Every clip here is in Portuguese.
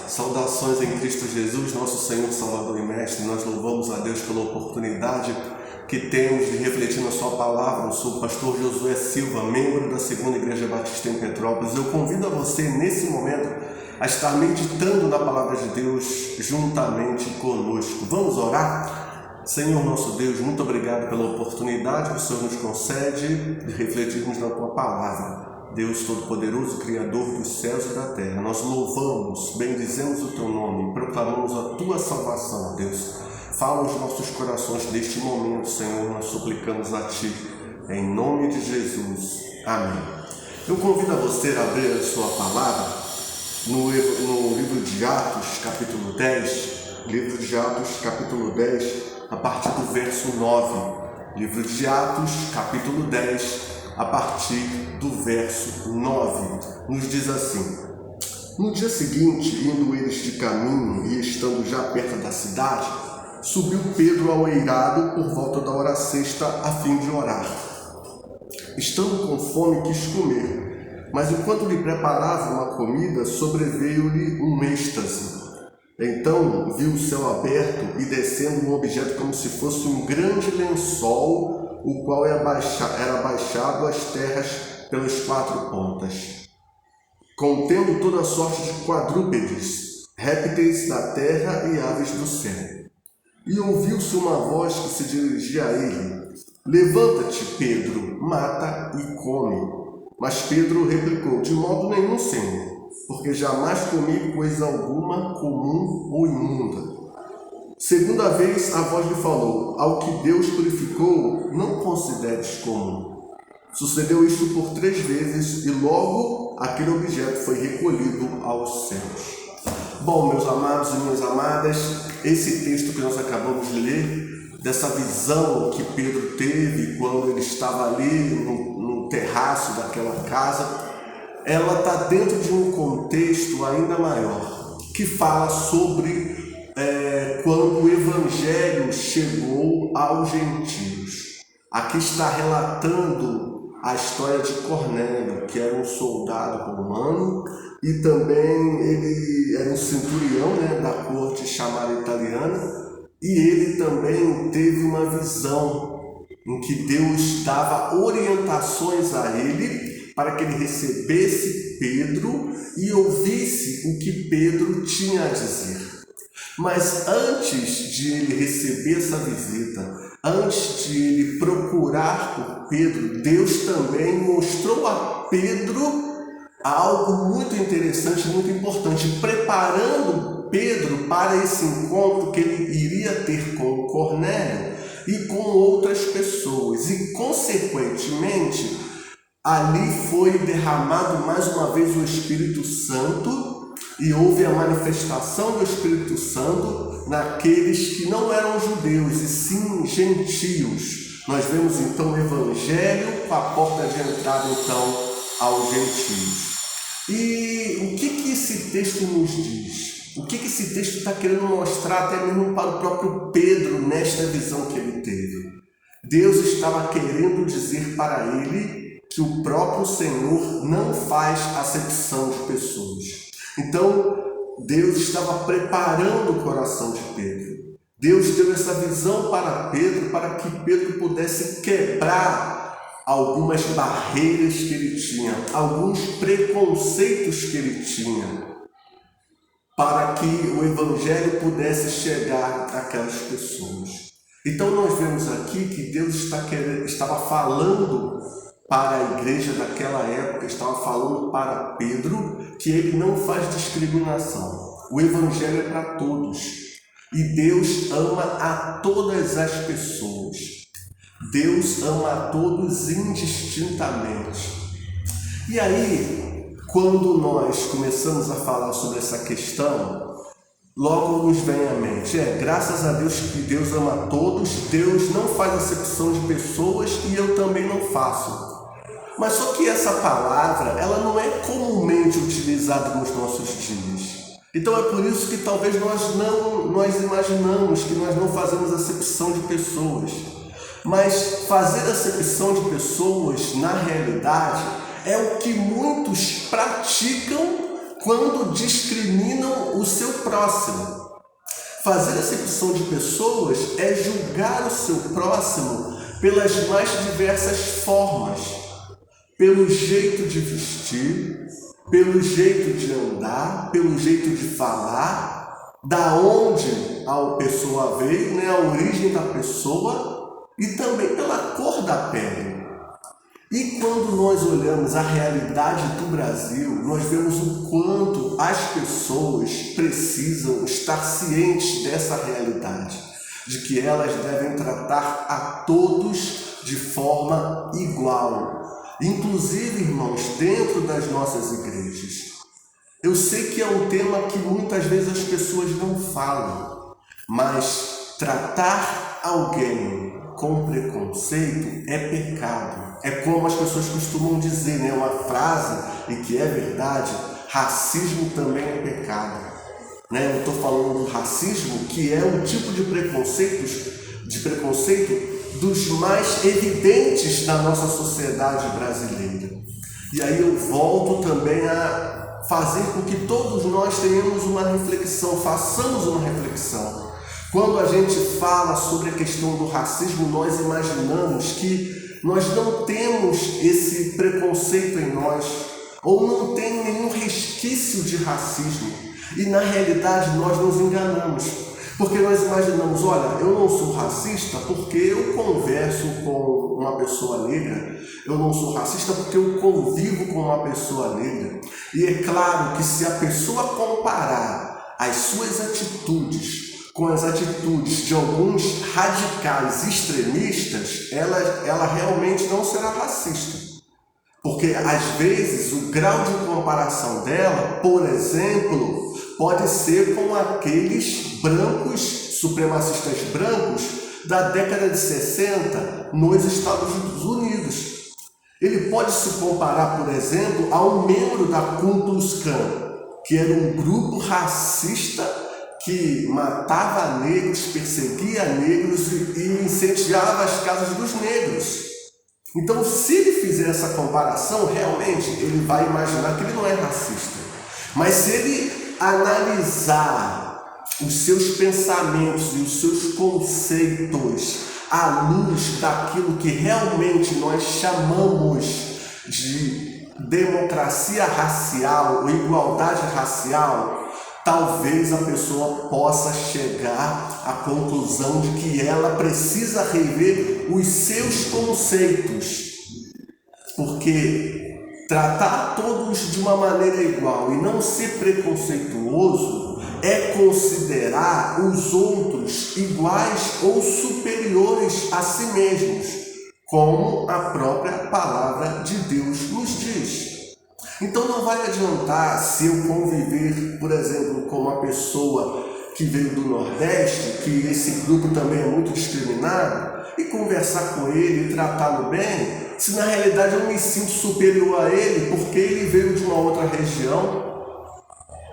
Saudações em Cristo Jesus, nosso Senhor, Salvador e Mestre. Nós louvamos a Deus pela oportunidade que temos de refletir na sua palavra. Eu sou o pastor Josué Silva, membro da Segunda Igreja Batista em Petrópolis. Eu convido a você, nesse momento, a estar meditando na palavra de Deus juntamente conosco. Vamos orar? Senhor nosso Deus, muito obrigado pela oportunidade que o Senhor nos concede de refletirmos na tua palavra. Deus Todo-Poderoso, Criador dos céus e da terra, nós louvamos, bendizemos o teu nome, proclamamos a tua salvação, Deus. Fala aos nossos corações deste momento, Senhor, nós suplicamos a ti, em nome de Jesus. Amém. Eu convido a você a abrir a sua palavra no livro de Atos, capítulo 10, livro de Atos, capítulo 10, a partir do verso 9. Livro de Atos, capítulo 10, a partir do verso 9, nos diz assim: No dia seguinte, indo eles de caminho e estando já perto da cidade, subiu Pedro ao eirado por volta da hora sexta a fim de orar. Estando com fome, quis comer, mas enquanto lhe preparava uma comida, sobreveio-lhe um êxtase. Então viu o céu aberto e descendo um objeto como se fosse um grande lençol, o qual era baixado às terras pelas quatro pontas, contendo toda sorte de quadrúpedes, répteis da terra e aves do céu. E ouviu-se uma voz que se dirigia a ele: Levanta-te, Pedro, mata e come. Mas Pedro replicou: De modo nenhum, Senhor, porque jamais comi coisa alguma comum ou imunda. Segunda vez a voz lhe falou: Ao que Deus purificou, não consideres comum. Sucedeu isto por 3 vezes, e logo aquele objeto foi recolhido aos céus. Bom, meus amados e minhas amadas, esse texto que nós acabamos de ler, dessa visão que Pedro teve quando ele estava ali no terraço daquela casa, ela está dentro de um contexto ainda maior, que fala sobre quando o Evangelho chegou aos gentios. Aqui está relatando a história de Cornélio, que era um soldado romano e também ele era um centurião, da corte chamada italiana, e ele também teve uma visão em que Deus dava orientações a ele para que ele recebesse Pedro e ouvisse o que Pedro tinha a dizer. Mas antes de ele receber essa visita, antes de ele procurar por Pedro, Deus também mostrou a Pedro algo muito interessante, muito importante, preparando Pedro para esse encontro que ele iria ter com Cornélio e com outras pessoas. E, consequentemente, ali foi derramado mais uma vez o Espírito Santo, e houve a manifestação do Espírito Santo naqueles que não eram judeus, e sim gentios. Nós vemos então o Evangelho com a porta de entrada então aos gentios. E o que esse texto nos diz? O que esse texto está querendo mostrar até mesmo para o próprio Pedro nesta visão que ele teve? Deus estava querendo dizer para ele que o próprio Senhor não faz acepção de pessoas. Então, Deus estava preparando o coração de Pedro. Deus deu essa visão para Pedro, para que Pedro pudesse quebrar algumas barreiras que ele tinha, alguns preconceitos que ele tinha, para que o Evangelho pudesse chegar àquelas pessoas. Então, nós vemos aqui que Deus estava falando para a igreja daquela época, estava falando para Pedro que ele não faz discriminação. O Evangelho é para todos. E Deus ama a todas as pessoas. Deus ama a todos indistintamente. E aí, quando nós começamos a falar sobre essa questão, logo nos vem à mente, graças a Deus que Deus ama a todos, Deus não faz acepção de pessoas e eu também não faço. Mas só que essa palavra, ela não é comumente utilizada nos nossos dias. Então é por isso que talvez nós imaginamos que nós não fazemos acepção de pessoas. Mas fazer acepção de pessoas, na realidade, é o que muitos praticam quando discriminam próximo. Fazer acepção de pessoas é julgar o seu próximo pelas mais diversas formas. Pelo jeito de vestir, pelo jeito de andar, pelo jeito de falar, da onde a pessoa veio, a origem da pessoa, e também pela cor da pele. E quando nós olhamos a realidade do Brasil, nós vemos o quanto as pessoas precisam estar cientes dessa realidade, de que elas devem tratar a todos de forma igual. Inclusive, irmãos, dentro das nossas igrejas. Eu sei que é um tema que muitas vezes as pessoas não falam, mas tratar alguém com preconceito é pecado. É como as pessoas costumam dizer, uma frase, e que é verdade: racismo também é pecado. Eu estou falando do racismo, que é um tipo de preconceito dos mais evidentes da nossa sociedade brasileira. E aí eu volto também a fazer com que todos nós tenhamos uma reflexão, façamos uma reflexão. Quando a gente fala sobre a questão do racismo, nós imaginamos que nós não temos esse preconceito em nós, ou não tem nenhum resquício de racismo. E na realidade nós nos enganamos. Porque nós imaginamos, olha, eu não sou racista porque eu converso com uma pessoa negra, eu não sou racista porque eu convivo com uma pessoa negra. E é claro que se a pessoa comparar as suas atitudes com as atitudes de alguns radicais extremistas, ela realmente não será racista. Porque às vezes o grau de comparação dela, por exemplo, pode ser com aqueles brancos, supremacistas brancos, da década de 60 nos Estados Unidos. Ele pode se comparar, por exemplo, a um membro da Ku Klux Klan, que era um grupo racista que matava negros, perseguia negros e incendiava as casas dos negros. Então, se ele fizer essa comparação, realmente ele vai imaginar que ele não é racista. Mas se ele analisar os seus pensamentos e os seus conceitos à luz daquilo que realmente nós chamamos de democracia racial ou igualdade racial, talvez a pessoa possa chegar à conclusão de que ela precisa rever os seus conceitos. Porque tratar todos de uma maneira igual e não ser preconceituoso é considerar os outros iguais ou superiores a si mesmos, como a própria palavra de Deus nos diz. Então não vai adiantar se eu conviver, por exemplo, com uma pessoa que veio do Nordeste, que esse grupo também é muito discriminado, e conversar com ele e tratá-lo bem, se na realidade eu me sinto superior a ele porque ele veio de uma outra região.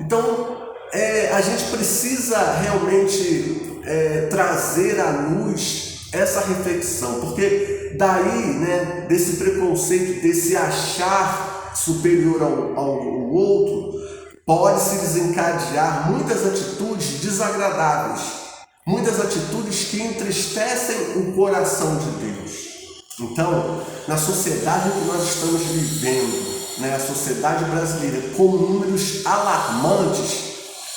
Então a gente precisa realmente trazer à luz essa reflexão, porque daí, desse preconceito, desse achar superior ao outro, pode se desencadear muitas atitudes desagradáveis, muitas atitudes que entristecem o coração de Deus. Então, na sociedade que nós estamos vivendo, a sociedade brasileira, com números alarmantes,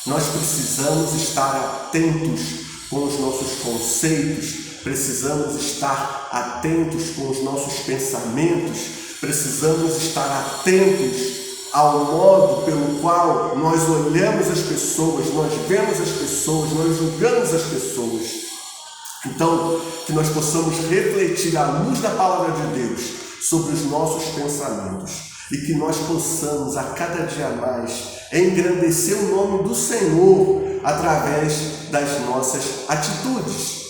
nós precisamos estar atentos com os nossos conceitos, precisamos estar atentos com os nossos pensamentos, precisamos estar atentos ao modo pelo qual nós olhamos as pessoas, nós vemos as pessoas, nós julgamos as pessoas. Então, que nós possamos refletir à luz da palavra de Deus sobre os nossos pensamentos e que nós possamos a cada dia mais engrandecer o nome do Senhor através das nossas atitudes.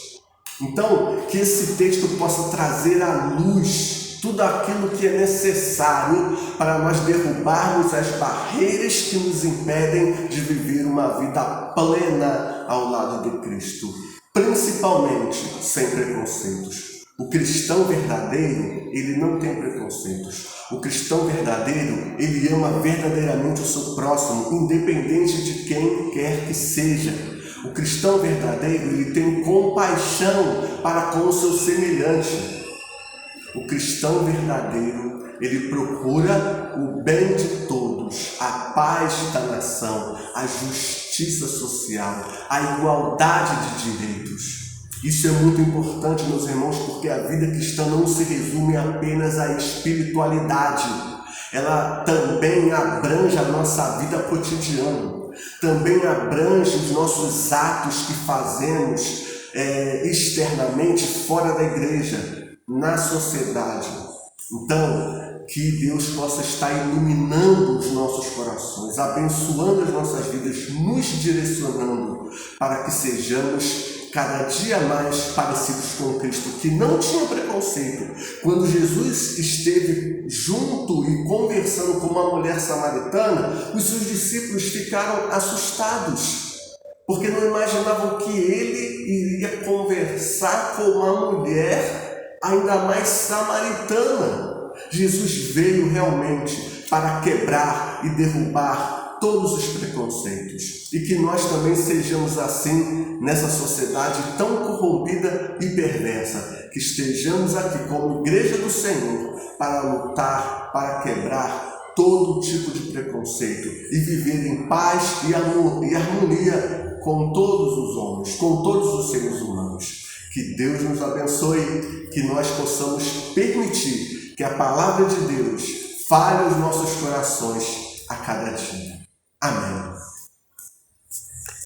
Então, que esse texto possa trazer à luz tudo aquilo que é necessário para nós derrubarmos as barreiras que nos impedem de viver uma vida plena ao lado de Cristo, principalmente sem preconceitos. O cristão verdadeiro, ele não tem preconceitos. O cristão verdadeiro, ele ama verdadeiramente o seu próximo, independente de quem quer que seja. O cristão verdadeiro, ele tem compaixão para com o seu semelhante. O cristão verdadeiro, ele procura o bem de todos, a paz da nação, a justiça social, a igualdade de direitos. Isso é muito importante, meus irmãos, porque a vida cristã não se resume apenas à espiritualidade. Ela também abrange a nossa vida cotidiana, também abrange os nossos atos que fazemos externamente, fora da igreja, na sociedade. Então, que Deus possa estar iluminando os nossos corações, abençoando as nossas vidas, nos direcionando para que sejamos cada dia mais parecidos com Cristo, que não tinha preconceito. Quando Jesus esteve junto e conversando com uma mulher samaritana, os seus discípulos ficaram assustados, porque não imaginavam que ele iria conversar com uma mulher ainda mais samaritana. Jesus veio realmente para quebrar e derrubar todos os preconceitos, e que nós também sejamos assim nessa sociedade tão corrompida e perversa, que estejamos aqui como igreja do Senhor para lutar, para quebrar todo tipo de preconceito e viver em paz e harmonia com todos os homens, com todos os seres humanos. Que Deus nos abençoe, que nós possamos permitir que a palavra de Deus fale aos nossos corações a cada dia. Amém.